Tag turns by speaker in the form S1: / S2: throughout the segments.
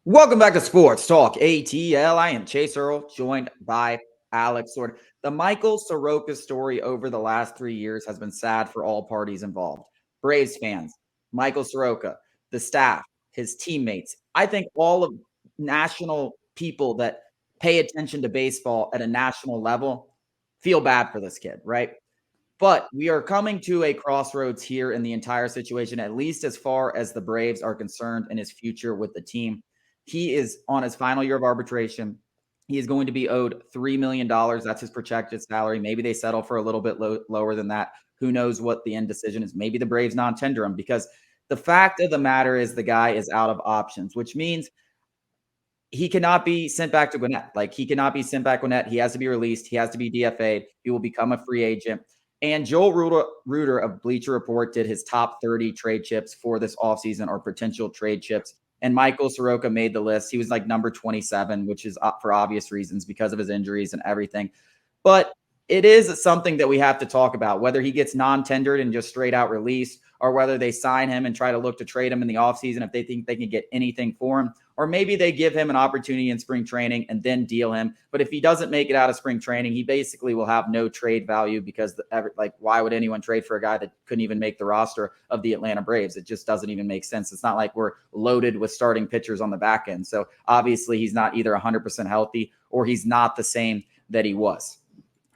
S1: Welcome back to Sports Talk ATL. I am Chase Earl, joined by Alex Sword. The Michael Soroka story over the last 3 years has been sad for all parties involved. Braves fans, Michael Soroka, the staff, his teammates. I think all of national people that pay attention to baseball at a national level feel bad for this kid, right? But we are coming to a crossroads here in the entire situation, at least as far as the Braves are concerned in his future with the team. He is on his final year of arbitration. He is going to be owed $3 million. That's his projected salary. Maybe they settle for a little bit lower than that. Who knows what the end decision is? Maybe the Braves non-tender him, because the fact of the matter is the guy is out of options, which means he cannot be sent back to Gwinnett. Like, he cannot be sent back to Gwinnett. He has to be released. He has to be DFA'd. He will become a free agent. And Joel Reuter of Bleacher Report did his top 30 trade chips for this offseason, or potential trade chips. And Michael Soroka made the list. He was like number 27, which is for obvious reasons because of his injuries and everything. But it is something that we have to talk about, whether he gets non-tendered and just straight out released, or whether they sign him and try to look to trade him in the offseason if they think they can get anything for him. Or maybe they give him an opportunity in spring training and then deal him. But if he doesn't make it out of spring training, he basically will have no trade value, because why would anyone trade for a guy that couldn't even make the roster of the Atlanta Braves? It just doesn't even make sense. It's not like we're loaded with starting pitchers on the back end. So obviously he's not either 100% healthy, or he's not the same that he was.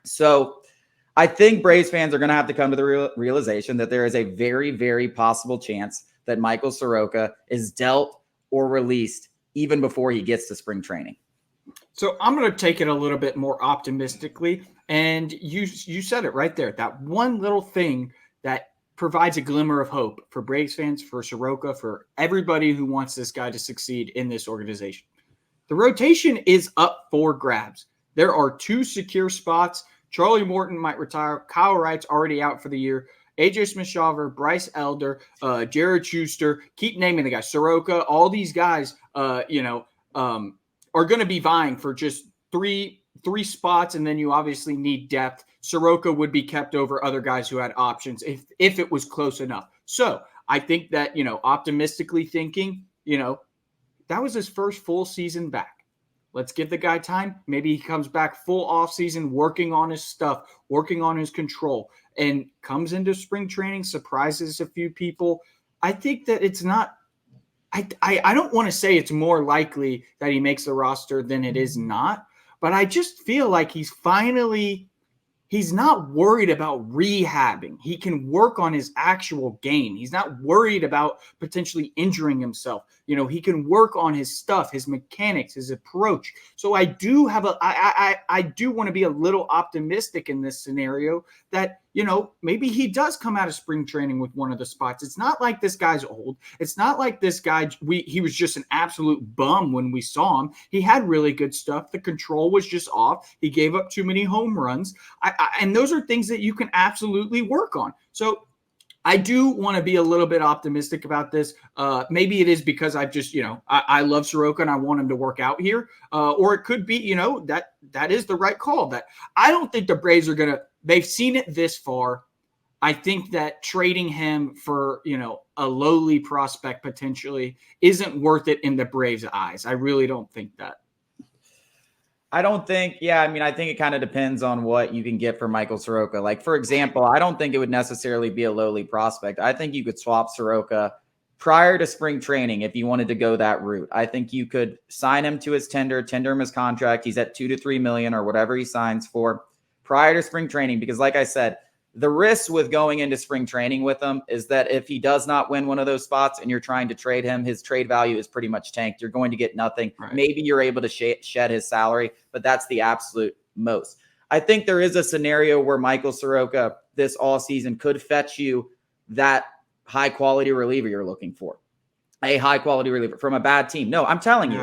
S1: So I think Braves fans are going to have to come to the realization that there is a very, very possible chance that Michael Soroka is dealt or released even before he gets to spring training.
S2: So I'm going to take it a little bit more optimistically. And you said it right there. That one little thing that provides a glimmer of hope for Braves fans, for Soroka, for everybody who wants this guy to succeed in this organization. The rotation is up for grabs. There are two secure spots. Charlie Morton might retire. Kyle Wright's already out for the year. AJ Smith-Shawver, Bryce Elder, Jared Schuster, keep naming the guys. Soroka, all these guys, are going to be vying for just three spots, and then you obviously need depth. Soroka would be kept over other guys who had options if it was close enough. So I think that, optimistically thinking, that was his first full season back. Let's give the guy time. Maybe he comes back full offseason, working on his stuff, working on his control, and comes into spring training, surprises a few people. I think that it's not – I don't want to say it's more likely that he makes the roster than it is not, but I just feel like he's not worried about rehabbing. He can work on his actual game. He's not worried about potentially injuring himself. He can work on his stuff, his mechanics, his approach. So I do want to be a little optimistic in this scenario that, maybe he does come out of spring training with one of the spots. It's not like this guy's old. It's not like this guy, he was just an absolute bum when we saw him. He had really good stuff. The control was just off. He gave up too many home runs. And those are things that you can absolutely work on. So I do want to be a little bit optimistic about this. Maybe it is because I've just, I love Soroka and I want him to work out here. Or it could be, that is the right call. That I don't think the Braves are going to, they've seen it this far. I think that trading him for, a lowly prospect potentially isn't worth it in the Braves' eyes. I really don't think that.
S1: I don't think, I think it kind of depends on what you can get for Michael Soroka. Like, for example, I don't think it would necessarily be a lowly prospect. I think you could swap Soroka prior to spring training if you wanted to go that route. I think you could sign him to his tender him his contract. He's at $2 to $3 million or whatever he signs for prior to spring training, because like I said, the risk with going into spring training with him is that if he does not win one of those spots and you're trying to trade him, his trade value is pretty much tanked. You're going to get nothing. Right. Maybe you're able to shed his salary, but that's the absolute most. I think there is a scenario where Michael Soroka this all season could fetch you that high quality reliever you're looking for. A high quality reliever from a bad team. No, I'm telling you.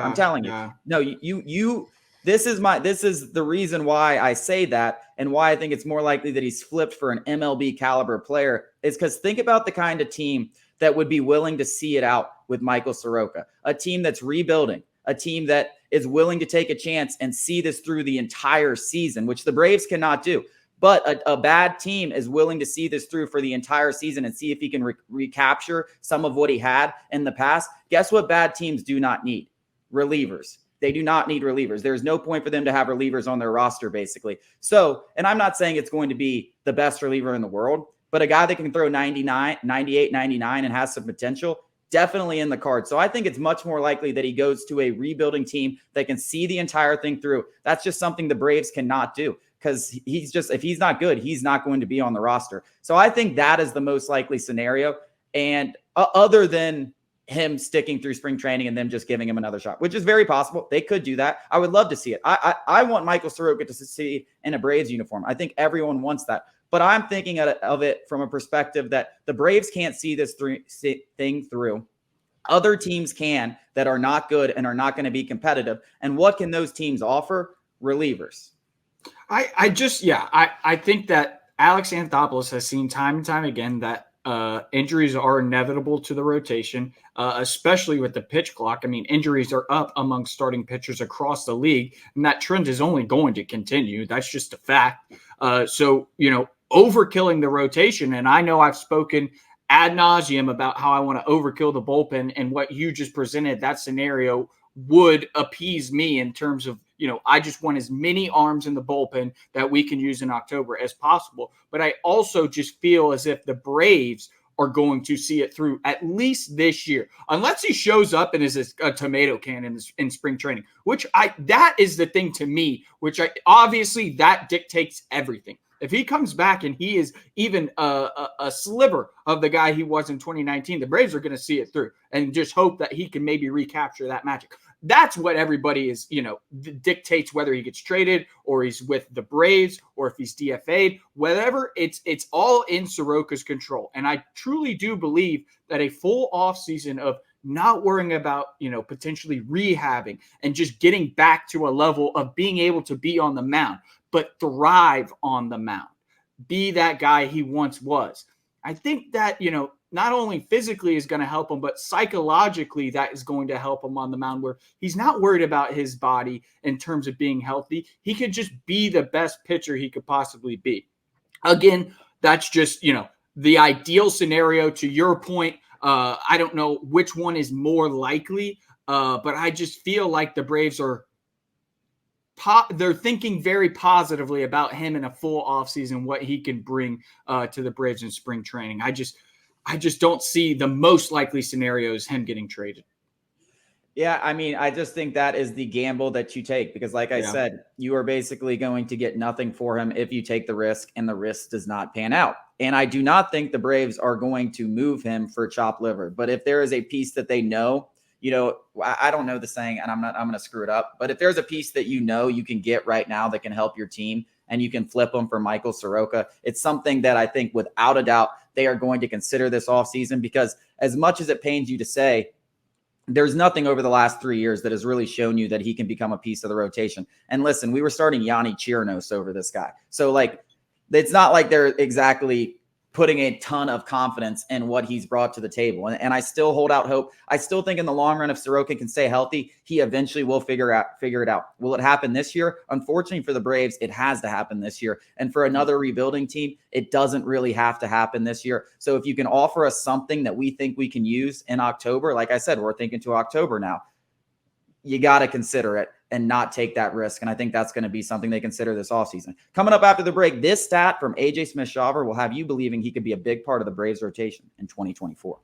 S1: No, you This is the reason why I say that, and why I think it's more likely that he's flipped for an MLB caliber player, is because think about the kind of team that would be willing to see it out with Michael Soroka, a team that's rebuilding, a team that is willing to take a chance and see this through the entire season, which the Braves cannot do. But a bad team is willing to see this through for the entire season and see if he can recapture some of what he had in the past. Guess what bad teams do not need? relievers. They do not need relievers. There's no point for them to have relievers on their roster, basically. So, and I'm not saying it's going to be the best reliever in the world, but a guy that can throw 99, 98, 99 and has some potential, definitely in the card. So I think it's much more likely that he goes to a rebuilding team that can see the entire thing through. That's just something the Braves cannot do, because if he's not good, he's not going to be on the roster. So I think that is the most likely scenario. And other than him sticking through spring training and them just giving him another shot, which is very possible. They could do that. I would love to see it. I want Michael Soroka to see in a Braves uniform. I think everyone wants that. But I'm thinking of it from a perspective that the Braves can't see this thing through. Other teams can, that are not good and are not going to be competitive. And what can those teams offer? Relievers.
S2: I think that Alex Anthopoulos has seen time and time again that injuries are inevitable to the rotation, especially with the pitch clock. I mean, injuries are up among starting pitchers across the league, and that trend is only going to continue. That's just a fact. So, overkilling the rotation, and I know I've spoken ad nauseum about how I want to overkill the bullpen, and what you just presented, that scenario would appease me in terms of, I just want as many arms in the bullpen that we can use in October as possible. But I also just feel as if the Braves are going to see it through at least this year, unless he shows up and is a tomato can in spring training, that is the thing to me, obviously that dictates everything. If he comes back and he is even a sliver of the guy he was in 2019, the Braves are going to see it through and just hope that he can maybe recapture that magic. That's what everybody is, dictates whether he gets traded or he's with the Braves or if he's DFA'd, whatever. It's all in Soroka's control. And I truly do believe that a full offseason of not worrying about, potentially rehabbing and just getting back to a level of being able to be on the mound, but thrive on the mound, be that guy he once was. I think that, not only physically is going to help him, but psychologically that is going to help him on the mound, where he's not worried about his body in terms of being healthy. He could just be the best pitcher he could possibly be. Again, that's just, the ideal scenario. To your point, I don't know which one is more likely, but I just feel like the Braves they're thinking very positively about him in a full offseason, what he can bring to the Braves in spring training. I just don't see the most likely scenario is him getting traded.
S1: Yeah, I mean, I just think that is the gamble that you take, because like I said, you are basically going to get nothing for him if you take the risk and the risk does not pan out. And I do not think the Braves are going to move him for chopped liver. But if there is a piece that they know, I don't know the saying, and I'm going to screw it up. But if there's a piece that you can get right now that can help your team and you can flip them for Michael Soroka, it's something that I think without a doubt they are going to consider this offseason, because as much as it pains you to say, there's nothing over the last 3 years that has really shown you that he can become a piece of the rotation. And listen, we were starting Yanni Chirinos over this guy. So it's not like they're exactly putting a ton of confidence in what he's brought to the table. And I still hold out hope. I still think in the long run, if Soroka can stay healthy, he eventually will figure it out. Will it happen this year? Unfortunately for the Braves, it has to happen this year. And for another rebuilding team, it doesn't really have to happen this year. So if you can offer us something that we think we can use in October, like I said, we're thinking to October now, you got to consider it and not take that risk. And I think that's going to be something they consider this offseason. Coming up after the break, this stat from AJ Smith-Shawver will have you believing he could be a big part of the Braves rotation in 2024.